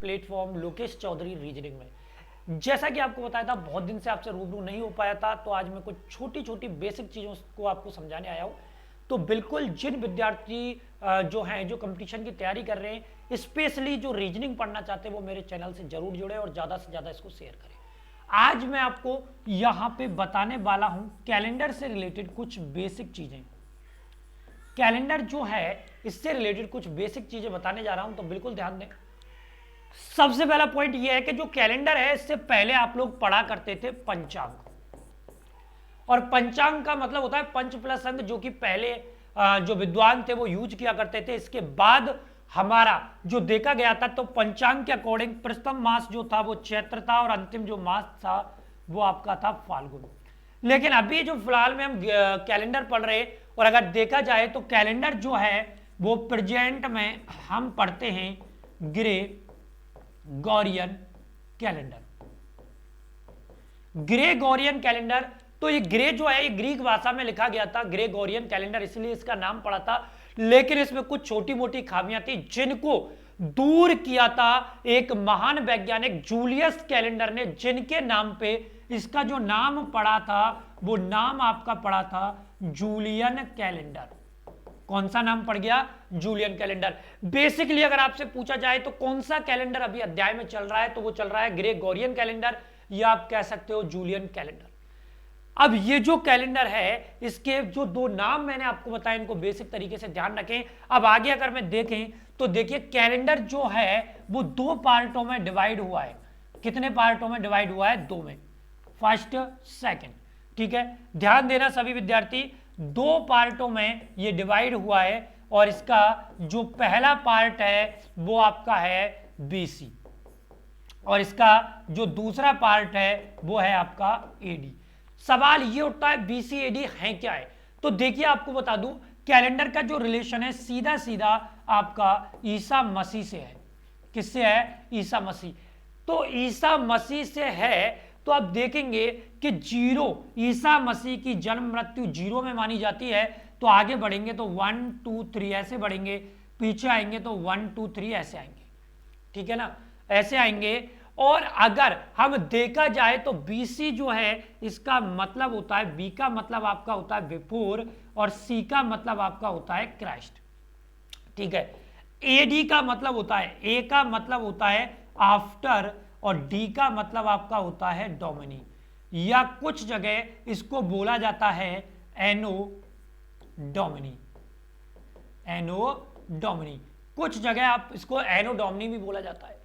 Platform Lokesh Chaudhary reasoning में। जैसा कि आपको बताया था, बहुत दिन से आपसे रूबरू नहीं हो पाया था, तो आज मैं कुछ छोटी छोटी बेसिक चीज़ों को आपको समझाने आया हूँ। तो बिल्कुल जिन विद्यार्थी जो हैं, जो कंपटीशन की तैयारी कर रहे हैं, स्पेशली जो रीजनिंग पढ़ना चाहते हैं, वो मेरे चैनल से जरूर जुड़े और ज़्यादा से ज़्यादा इसको शेयर करें। आज मैं आपको यहाँ पे बताने वाला हूँ कैलेंडर से रिलेटेड कुछ बेसिक चीज़ें। कैलेंडर जो है इससे रिलेटेड कुछ बेसिक चीज़ें बताने जा रहा हूँ, तो बिल्कुल ध्यान दें। सबसे पहला पॉइंट यह है कि जो कैलेंडर है, इससे पहले आप लोग पढ़ा करते थे पंचांग, और पंचांग का मतलब होता है पंच प्लस अंग, जो कि पहले जो विद्वान थे वो यूज किया करते थे। इसके बाद हमारा जो देखा गया था, तो पंचांग के अकॉर्डिंग प्रथम मास जो था वो चैत्र था, और अंतिम जो मास था वो आपका था फाल्गुन। लेकिन अभी जो फिलहाल में हम कैलेंडर पढ़ रहे, और अगर देखा जाए तो कैलेंडर जो है वो प्रेजेंट में हम पढ़ते हैं ग्रेगोरियन कैलेंडर। ग्रेगोरियन कैलेंडर, तो ये ग्रे जो है ये ग्रीक भाषा में लिखा गया था, ग्रेगोरियन कैलेंडर, इसलिए इसका नाम पड़ा था। लेकिन इसमें कुछ छोटी मोटी खामियां थी जिनको दूर किया था एक महान वैज्ञानिक जूलियस कैलेंडर ने, जिनके नाम पे इसका जो नाम पड़ा था वो नाम आपका पड़ा था जूलियन कैलेंडर। कौन सा नाम पड़ गया? Julian calendar. बेसिकली अगर आपसे पूछा जाए तो कौन सा कैलेंडर अभी अध्याय में चल रहा है, तो वो चल रहा है ग्रेगोरियन कैलेंडर, या आप कह सकते हो जूलियन कैलेंडर। अब ये जो कैलेंडर है, इसके जो दो नाम मैंने आपको बताया, इनको बेसिक तरीके से ध्यान रखें। अब आगे अगर मैं देखें तो देखिए कैलेंडर जो है वो दो पार्टों में डिवाइड हुआ है। कितने पार्टों में डिवाइड हुआ है? दो में, फर्स्ट सेकंड। ठीक है, ध्यान देना सभी विद्यार्थी, दो पार्टों में ये डिवाइड हुआ है, और इसका जो पहला पार्ट है वो आपका है बीसी, और इसका जो दूसरा पार्ट है वो है आपका एडी। सवाल ये उठता है बीसी एडी है क्या है? तो देखिए आपको बता दूं, कैलेंडर का जो रिलेशन है सीधा सीधा आपका ईसा मसीह से है। किससे है? ईसा मसीह। तो ईसा मसीह से है, तो आप देखेंगे कि जीरो, ईसा मसीह की जन्म मृत्यु जीरो में मानी जाती है। तो आगे बढ़ेंगे तो 1 2 3 ऐसे बढ़ेंगे, पीछे आएंगे तो 1 2 3 ऐसे आएंगे। ठीक है ना, ऐसे आएंगे। और अगर हम देखा जाए तो बीसी जो है इसका मतलब होता है, बी का मतलब आपका होता है बिफोर, और सी का मतलब आपका होता है क्राइस्ट। ठीक है, एडी का मतलब होता है, ए का मतलब होता है आफ्टर, और डी का मतलब आपका होता है डोमिनी, या कुछ जगह इसको बोला जाता है एनो डोमिनी। एनो डोमिनी, कुछ जगह आप इसको एनो डोमिनी भी बोला जाता है।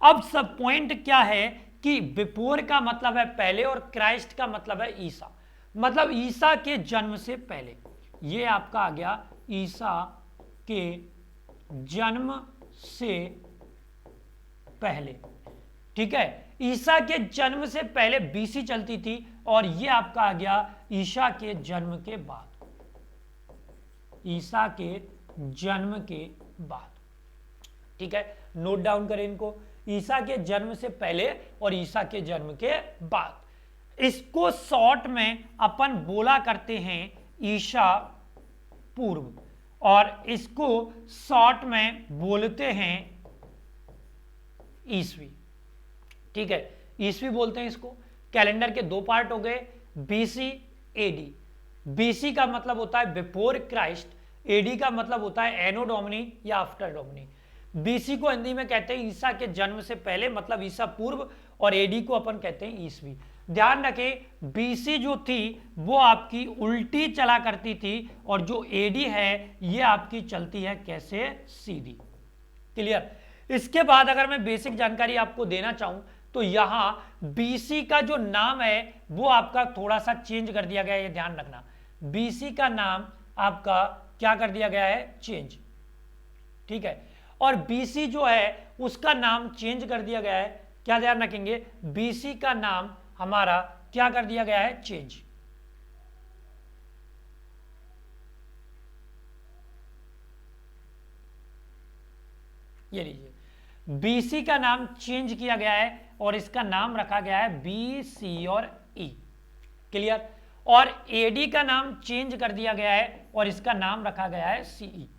अब सब पॉइंट क्या है कि बिफोर का मतलब है पहले, और क्राइस्ट का मतलब है ईसा, मतलब ईसा के जन्म से पहले। ये आपका आ गया ईसा के जन्म से पहले। ठीक है, ईसा के जन्म से पहले बीसी चलती थी, और ये आपका आ गया ईसा के जन्म के बाद। ईसा के जन्म के बाद। ठीक है, नोट डाउन करें इनको, ईसा के जन्म से पहले और ईसा के जन्म के बाद। इसको शॉर्ट में अपन बोला करते हैं ईसा पूर्व, और इसको शॉर्ट में बोलते हैं ईसवी। ठीक है, ईसवी बोलते हैं इसको। कैलेंडर के दो पार्ट हो गए, बीसी एडी। बीसी का मतलब होता है बिफोर क्राइस्ट, एडी का मतलब होता है एनो डोमिनी या आफ्टर डोमिनी। बीसी को हिंदी में कहते हैं ईसा के जन्म से पहले, मतलब ईसा पूर्व, और एडी को अपन कहते हैं ईसवी। ध्यान रखें, बीसी जो थी वो आपकी उल्टी चला करती थी, और जो एडी है ये आपकी चलती है कैसे? सीधी। क्लियर? इसके बाद अगर मैं बेसिक जानकारी आपको देना चाहूं तो यहां बीसी का जो नाम है वो आपका थोड़ा सा चेंज कर दिया गया है, ये ध्यान रखना। बीसी का नाम आपका क्या कर दिया गया है? चेंज। ठीक है, और बीसी जो है उसका नाम चेंज कर दिया गया है। क्या ध्यान रखेंगे? बीसी का नाम हमारा क्या कर दिया गया है? चेंज। ये लीजिए, बीसी का नाम चेंज किया गया है, और इसका नाम रखा गया है बी, सी और ई। क्लियर? और एडी का नाम चेंज कर दिया गया है, और इसका नाम रखा गया है सीई।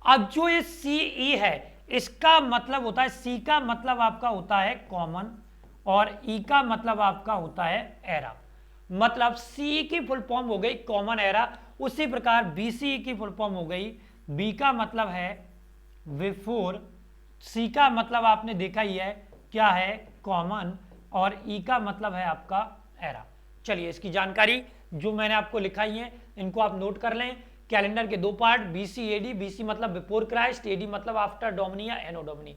अब जो ये सीई है इसका मतलब होता है, सी का मतलब आपका होता है कॉमन और ई का मतलब आपका होता है एरा। मतलब सी की फुल फॉर्म हो गई कॉमन एरा, उसी प्रकार बीसी की फुल फॉर्म हो गई, बी का मतलब है बिफोर, सी का मतलब आपने देखा ही है क्या है कॉमन, और ई का मतलब है आपका एरा। चलिए इसकी जानकारी जो मैंने आपको लिखाई है इनको आप नोट कर लें। कैलेंडर के दो पार्ट, बीसी एडी, बीसी मतलब बिफोर क्राइस्ट, एडी मतलब आफ्टर डोमिनी या एनो डोमिनी,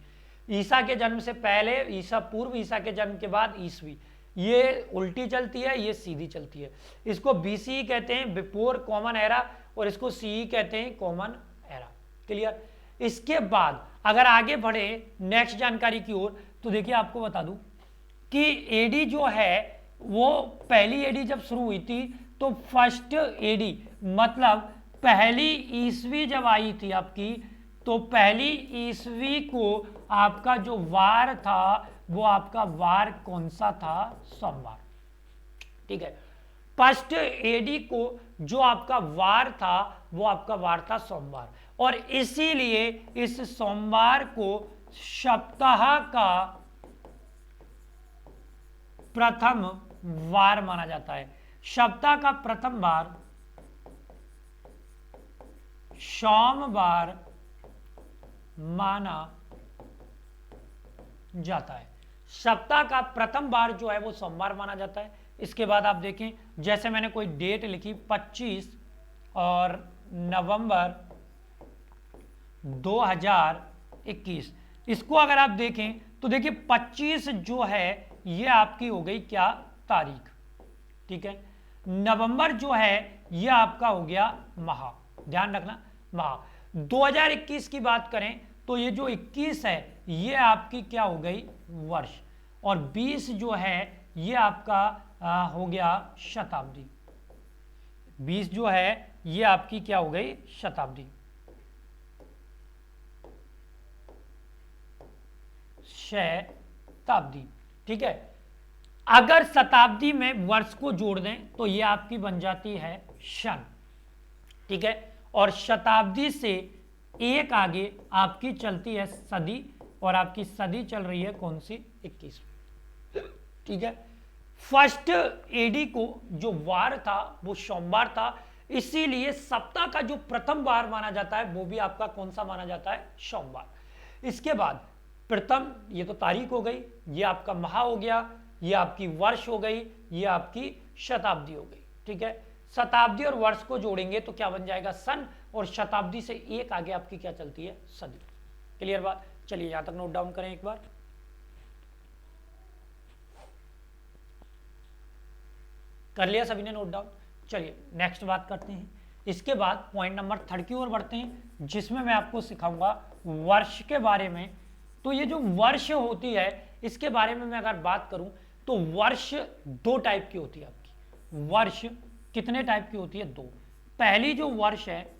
ईसा के जन्म से पहले, ईसा पूर्व, ईसा के जन्म के बाद ईसवी। ये उल्टी चलती है, ये सीधी चलती है। इसको बीसी कहते हैं बिफोर कॉमन एरा, और इसको सी कहते हैं कॉमन एरा। क्लियर। इसके बाद अगर आगे बढ़े नेक्स्ट जानकारी की ओर, तो देखिए आपको बता दूं कि एडी जो है वो पहली एडी जब शुरू हुई थी तो फर्स्ट एडी मतलब पहली ईसवी जब आई थी आपकी, तो पहली ईसवी को आपका जो वार था वो आपका वार कौन सा था? सोमवार। ठीक है, फर्स्ट एडी को जो आपका वार था वो आपका वार था सोमवार, और इसीलिए इस सोमवार को सप्ताह का प्रथम वार माना जाता है। सप्ताह का प्रथम वार सोमवार माना जाता है। सप्ताह का प्रथम वार जो है वो सोमवार माना जाता है। इसके बाद आप देखें, जैसे मैंने कोई डेट लिखी 25 और नवंबर 2021, इसको अगर आप देखें तो देखिए 25 जो है ये आपकी हो गई क्या तारीख, ठीक है। नवंबर जो है ये आपका हो गया माह, ध्यान रखना माह। 2021 की बात करें तो ये जो 21 है ये आपकी क्या हो गई वर्ष, और 20 जो है ये आपका हो गया शताब्दी। 20 जो है ये आपकी क्या हो गई शताब्दी, शताब्दी। ठीक है, अगर शताब्दी में वर्ष को जोड़ दें तो ये आपकी बन जाती है सन। ठीक है, और शताब्दी से एक आगे आपकी चलती है सदी, और आपकी सदी चल रही है कौन सी? 21। ठीक है, फर्स्ट एडी को जो वार था वो सोमवार था, इसीलिए सप्ताह का जो प्रथम वार माना जाता है वो भी आपका कौन सा माना जाता है? सोमवार। इसके बाद प्रथम, ये तो तारीख हो गई, ये आपका माह हो गया, ये आपकी वर्ष हो गई, ये आपकी शताब्दी हो गई। ठीक है, शताब्दी और वर्ष को जोड़ेंगे तो क्या बन जाएगा? सन, और शताब्दी से एक आगे आपकी क्या चलती है? सदी। क्लियर बात? चलिए यहां तक नोट डाउन करें एक बार। कर लिया सभी ने नोट डाउन? चलिए नेक्स्ट बात करते हैं। इसके बाद पॉइंट नंबर 3 की ओर बढ़ते हैं, जिसमें मैं आपको सिखाऊंगा वर्ष के बारे में। तो ये जो वर्ष होती है इसके बारे में मैं अगर बात करूं तो वर्ष दो टाइप की होती है आपकी। वर्ष कितने टाइप की होती है? दो। पहली जो वर्ष है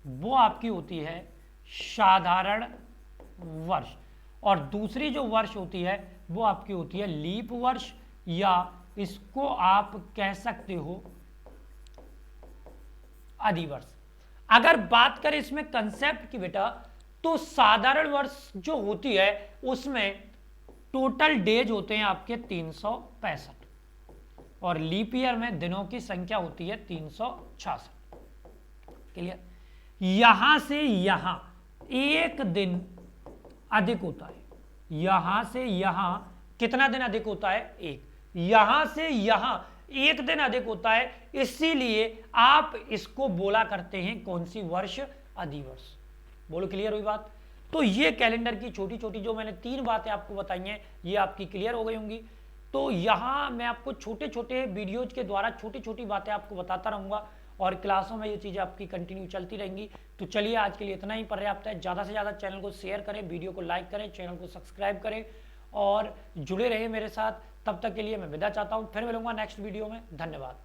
वो आपकी होती है साधारण वर्ष, और दूसरी जो वर्ष होती है वो आपकी होती है लीप वर्ष, या इसको आप कह सकते हो अधिवर्ष। अगर बात करें इसमें कंसेप्ट की बेटा, तो साधारण वर्ष जो होती है उसमें टोटल डेज होते हैं आपके 365, और लीप ईयर में दिनों की संख्या होती है 366। क्लियर? यहां से यहां एक दिन अधिक होता है, यहां से यहां कितना दिन अधिक होता है? एक। यहां से यहां एक दिन अधिक होता है, इसीलिए आप इसको बोला करते हैं कौन सी वर्ष? अधिवर्ष। बोलो क्लियर हुई बात? तो ये कैलेंडर की छोटी छोटी जो मैंने 3 बातें आपको बताई हैं ये आपकी क्लियर हो गई होंगी। तो यहाँ मैं आपको छोटे छोटे वीडियोज के द्वारा छोटी छोटी बातें आपको बताता रहूँगा, और क्लासों में ये चीज़ें आपकी कंटिन्यू चलती रहेंगी। तो चलिए आज के लिए इतना ही पर्याप्त है। ज़्यादा से ज़्यादा चैनल को शेयर करें, वीडियो को लाइक करें, चैनल को सब्सक्राइब करें और जुड़े रहिए मेरे साथ। तब तक के लिए मैं विदा चाहता हूँ, फिर मिलूंगा नेक्स्ट वीडियो में। धन्यवाद।